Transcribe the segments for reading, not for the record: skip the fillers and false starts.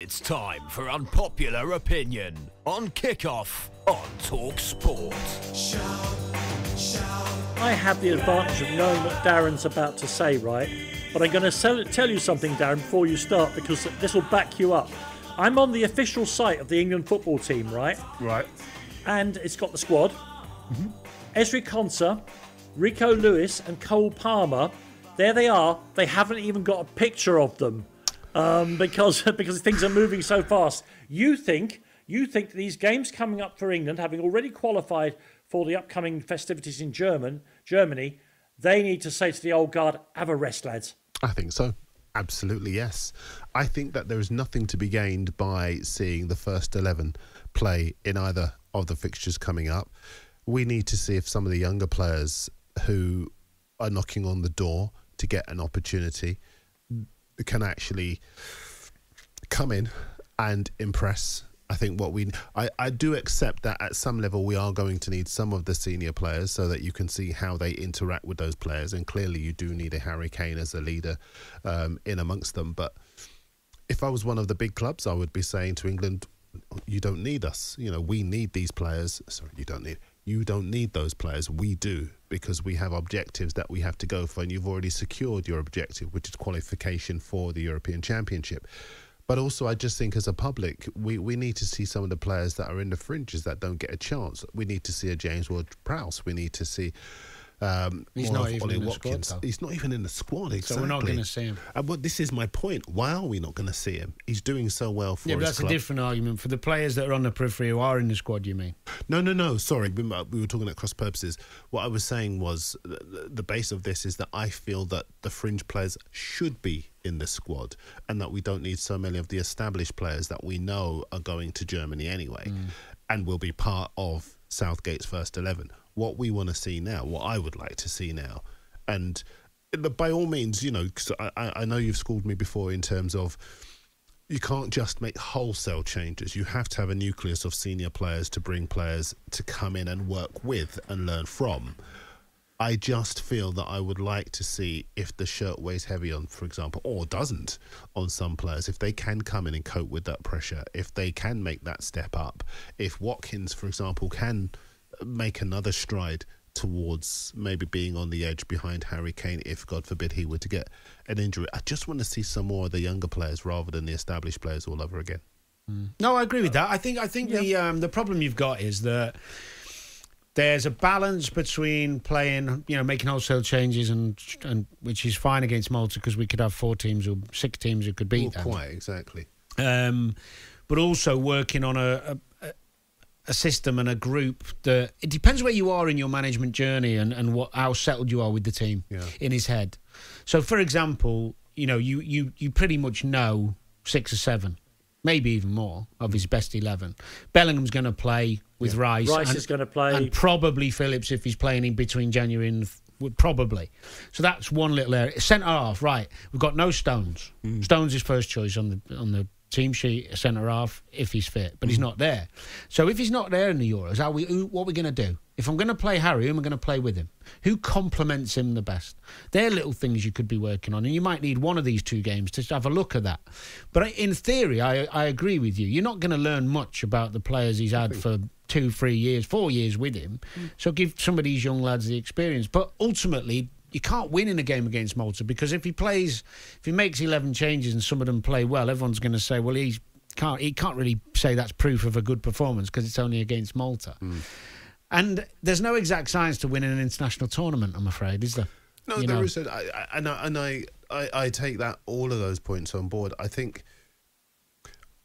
It's time for Unpopular Opinion on Kickoff on talkSPORT. I have the advantage of knowing what Darren's about to say, right? But I'm going to tell you something, Darren, before you start, because this will back you up. I'm on the official site of the England football team, right? Right. And it's got the squad. Mm-hmm. Ezri Konsa, Rico Lewis and Cole Palmer. There they are. They haven't even got a picture of them because things are moving so fast. You think these games coming up for England, having already qualified for the upcoming festivities in Germany, they need to say to the old guard, have a rest, lads? I think so. Absolutely, yes. I think that there is nothing to be gained by seeing the first 11 play in either of the fixtures coming up. We need to see if some of the younger players who are knocking on the door to get an opportunity can actually come in and impress. I think I do accept that at some level we are going to need some of the senior players so that you can see how they interact with those players, and clearly you do need a Harry Kane as a leader in amongst them. But if I was one of the big clubs, I would be saying to England, you don't need us. You know, we need these players. Sorry, you don't need those players. We do, because we have objectives that we have to go for, and you've already secured your objective, which is qualification for the European Championship. But also, I just think as a public, we need to see some of the players that are in the fringes that don't get a chance. We need to see a James Ward-Prowse. We need to see he's not even in the squad, though. He's not even in the squad, exactly. So we're not going to see him. But this is my point. Why are we not going to see him? He's doing so well for his club. Yeah, but that's a different argument. For the players that are on the periphery who are in the squad, you mean? No. Sorry, we were talking at cross purposes. What I was saying was the base of this is that I feel that the fringe players should be in the squad, and that we don't need so many of the established players that we know are going to Germany anyway and will be part of Southgate's first 11. What we want to see now, what I would like to see now, and by all means, you know, because I know you've schooled me before in terms of you can't just make wholesale changes. You have to have a nucleus of senior players to bring players to come in and work with and learn from. I just feel that I would like to see if the shirt weighs heavy on, for example, or doesn't on some players, if they can come in and cope with that pressure, if they can make that step up, if Watkins, for example, can make another stride towards maybe being on the edge behind Harry Kane if, God forbid, he were to get an injury. I just want to see some more of the younger players rather than the established players all over again. No, I agree with that. I think the problem you've got is that there's a balance between playing, you know, making wholesale changes and which is fine against Malta because we could have 4 teams or 6 teams who could beat them. Quite exactly. But also working on a system and a group that it depends where you are in your management journey and how settled you are with the team in his head. So, for example, you know, you pretty much know 6 or 7, maybe even more of his best 11. Bellingham's going to play with Rice. Rice is going to play, and probably Phillips if he's playing in between January and probably. So that's one little area. Centre half, right? We've got no Stones. Stones is first choice on the team sheet, centre half, if he's fit, but he's not there. So if he's not there in the Euros, what are we going to do? If I'm going to play Harry, who am I going to play with him? Who complements him the best? They're little things you could be working on, and you might need one of these 2 games to have a look at that. But in theory, I agree with you. You're not going to learn much about the players he's had for 2, 3 years, 4 years with him. So give some of these young lads the experience. But ultimately, you can't win in a game against Malta because if he makes 11 changes and some of them play well, everyone's going to say, well, he can't really say that's proof of a good performance because it's only against Malta. And there's no exact science to winning an international tournament, I'm afraid, is there? No, there isn't. I take that, all of those points on board. I think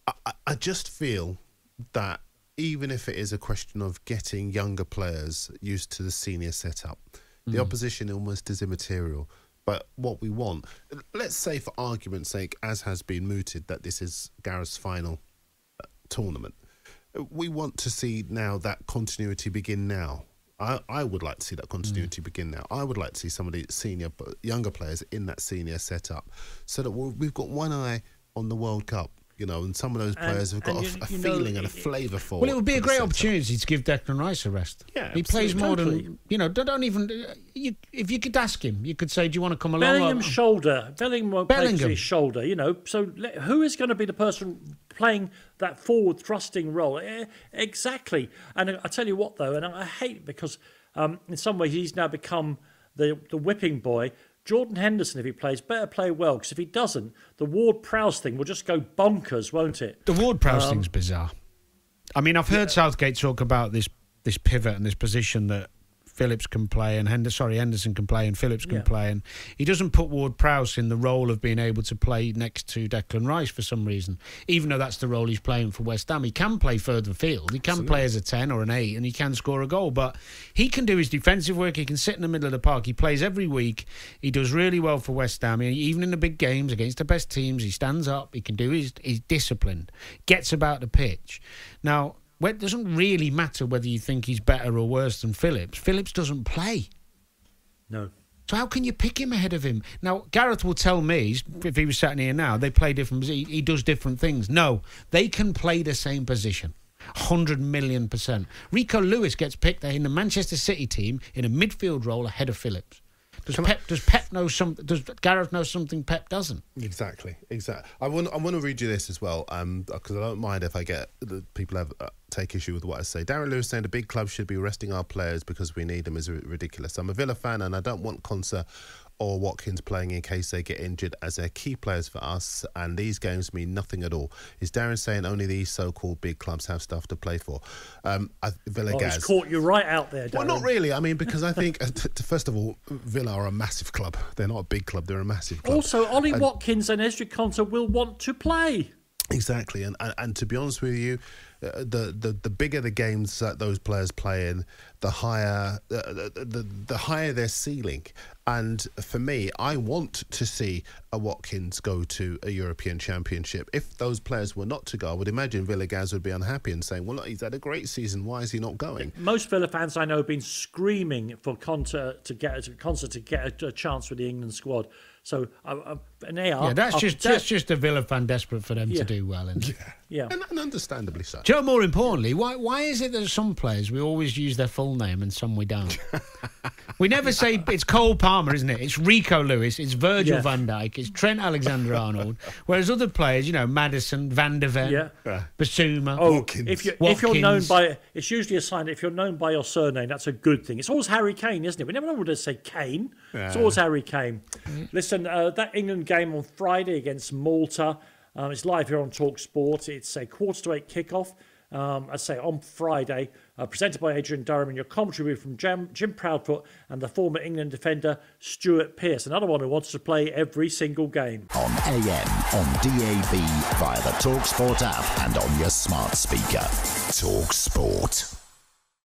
I just feel that even if it is a question of getting younger players used to the senior setup, the opposition almost is immaterial. But what we want, let's say for argument's sake, as has been mooted, that this is Gareth's final tournament. We want to see now that continuity begin now. I would like to see that continuity begin now. I would like to see some of the younger players in that senior setup so that we've got one eye on the World Cup. you know, and some of those players have got a feeling and a flavour for it. Well, it would be a great opportunity to give Declan Rice a rest. Yeah, he plays more than, you know, don't even... if you could ask him, you could say, do you want to come along? Bellingham won't play to his shoulder, you know. So who is going to be the person playing that forward thrusting role? Exactly. And I tell you what, though, and I hate it because in some ways he's now become the whipping boy. Jordan Henderson, if he plays, better play well, because if he doesn't, the Ward-Prowse thing will just go bonkers, won't it? The Ward-Prowse thing's bizarre. I mean, I've heard Southgate talk about this pivot and this position that Phillips can play and Henderson can play and Phillips can play, and he doesn't put Ward-Prowse in the role of being able to play next to Declan Rice for some reason, even though that's the role he's playing for West Ham. He can play further field, he can play as a 10 or an 8, and he can score a goal, but he can do his defensive work, he can sit in the middle of the park, he plays every week, he does really well for West Ham, even in the big games against the best teams, he stands up, he can do he's disciplined, gets about the pitch. Now, it doesn't really matter whether you think he's better or worse than Phillips. Phillips doesn't play. No. So how can you pick him ahead of him? Now, Gareth will tell me, if he was sitting here now, they play different... He does different things. No, they can play the same position. 100,000,000%. Rico Lewis gets picked in the Manchester City team in a midfield role ahead of Phillips. Does Pep know something? Does Gareth know something Pep doesn't? Exactly. I want to read you this as well, because I don't mind if I get people take issue with what I say. Darren Lewis saying the big clubs should be resting our players because we need them is ridiculous. I'm a Villa fan and I don't want Konsa or Watkins playing in case they get injured, as they're key players for us, and these games mean nothing at all. Is Darren saying only these so-called big clubs have stuff to play for? Villa Gaz. He's caught you right out there, Darren. Well, not really. I mean, because I think, first of all, Villa are a massive club. They're not a big club, they're a massive club. Also, Ollie Watkins and Ezri Konsa will want to play. Exactly, and to be honest with you, the bigger the games that those players play in, the higher the higher their ceiling. And for me, I want to see a Watkins go to a European Championship. If those players were not to go, I would imagine Villa Gaz would be unhappy and saying, well, look, he's had a great season, why is he not going? Most Villa fans I know have been screaming for Konsa to get a chance with the England squad. So, and they are. Yeah, that's just a Villa fan desperate for them to do well. Yeah. And understandably so. Joe, more importantly, why is it that some players, we always use their full name and some we don't? We never say it's Cole Palmer, isn't it? It's Rico Lewis, it's Virgil van Dijk, it's Trent Alexander-Arnold. Whereas other players, you know, Madison, Van der Ven, Basuma, Watkins. If you're known by, it's usually a sign that if you're known by your surname, that's a good thing. It's always Harry Kane, isn't it? We never know what to say Kane. Yeah. It's always Harry Kane. Listen, that England game on Friday against Malta, it's live here on talkSPORT. It's a 7:45 kickoff. I say on Friday, presented by Adrian Durham, and your commentary from Jim Proudfoot and the former England defender Stuart Pearce, another one who wants to play every single game. On AM, on DAB, via the talkSPORT app and on your smart speaker. talkSPORT.